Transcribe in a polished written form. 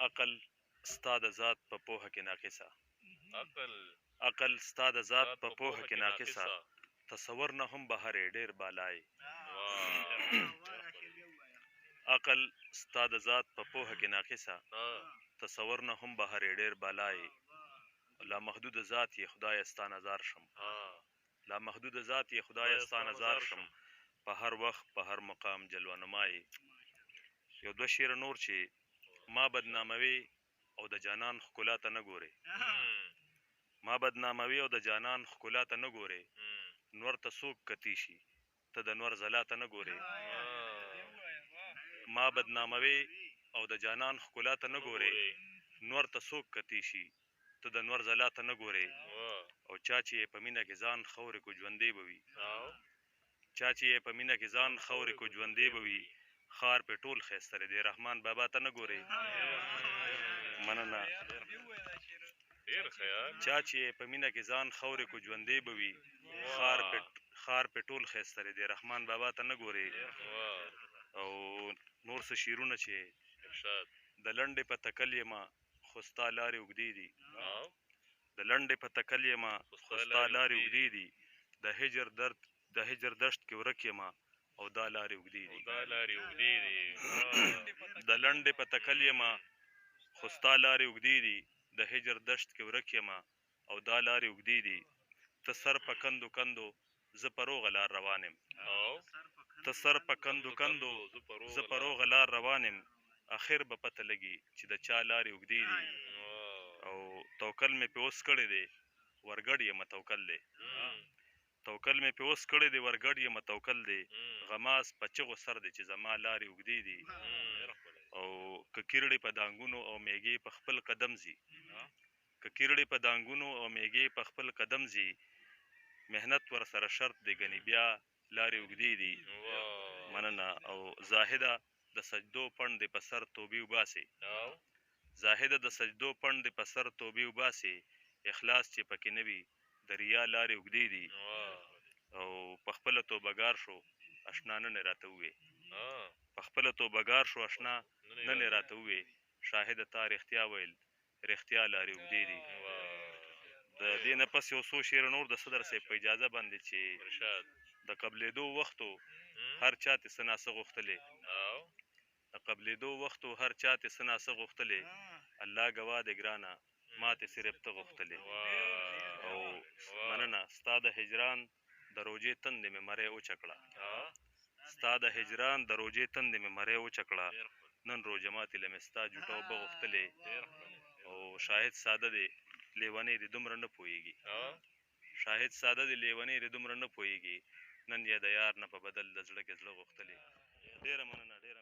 عقل ستا د ذات په پوهه کې ناقصه. عقل عقل ستا د ذات په پوهه کې ناقصه. تصور نه هم بهر ډیر بالای. عقل ستا د ذات په پوهه کې ناقصه. تصور نه هم بهر ډیر بالای. لا محدود ذات یې خدای ستا نظر شم. لا محدود ذات یې خدای ستا نظر شم. په هر وخت په هر مقام جلوه نمای. یو دوه شعر نور چې ما بدناموي او د جانان ښکلا ته نه ګورې. ما بدناموي او د جانان ښکلا ته نه ګورې. نور ته څوک کتی شي ته د نور ځلا ته نه ګورې. ما بدناموي او د جانان ښکلا ته نه ګورې. نور ته څوک کتی شي ته د نور ځلا ته نه ګورې. او چا چې په مینه کې ځان خورې کو ژوندی به وي. چا چې په مینه کې ځان خورې کو ژوندی به وي. خار په ټول ښایسته دی رحمان بابا ته نه ګورې. مننه. چا چې په مینه کې ځان خورې کو ژوندی به وي. خار په ټول ښایسته دی رحمان بابا ته نه ګورې. او نور څه شعرونه چې د لنډې په تکل یمه خو ستا لارې اوږدې دي. د لنډې په تکل یمه خو ستا لارې اوږدې دي. د هجر دشت کې ورک یمه او دا لارې اوږدې دي. د لنډې په تکل یمه خو ستا لارې اوږدې دي. د هجر دشت کې ورک یمه او دا لارې اوږدې دي. ته سر په کندو کندو زه په روغه لار روان یم. ته سر په کندو کندو زه په روغه لار روان یم. اخر به پته لګي چې د چا لارې اوږدې دي. او توکل مې پې اوس کړی دی ورګډ یمه توکل دی. توکل مې پې اوس کړی دی ورګډ یمه توکل دی. غماز په چغو سر دی چې زما لارې اوږدې دي. او که کیرړې په دانګونو او میږې په خپل قدم ځي. که کیرړې په دانګونو او میږې په خپل قدم ځي. محنت ورسره شرط دی ګنې بیا لارې اوږدې دي. مننه. او زاهده د سجدو پڼ دې په سر توبې وباسې. زاهده د سجدو پڼ دې په سر توبې وباسې. اخلاص چې پکې نه وي د ریا لارې اوږدې دي. او په خپله توبهګار شو اشنا نن یې راته ووې. په خپله توبهګار شو اشنا نن یې راته ووې. شاهده تا رښتیا ویل رښتیا لارې اوږدې دي. د دې نه پس یو څو شعر نور د صدر صاحب په اجازه باندې چې د قبلېدو وختو هر چا ته څه ناڅه غوښتلې. د قبلېدو وختو هر چا ته څه ناڅه غوښتلې. الله ګواه دی ګرانه ما ته صرف ته غوښتلې. او مننه. ستا د هجران د روژې تندې مې مرۍ اوچه کړه. ستا د هجران د روژې تندې مې مرۍ اوچه کړه. نن روژه ماتې له مې ستا جوټه اوبه غوښتلې. او شاهد ساده دی لیونی دې دومره نه پوهېږي. شاهد ساده دی لیونی دې دومره نه پوهېږي. نن یې د یار نه په بدل د زړه کې زړه غوښتلې. ډېره مننه. ډېره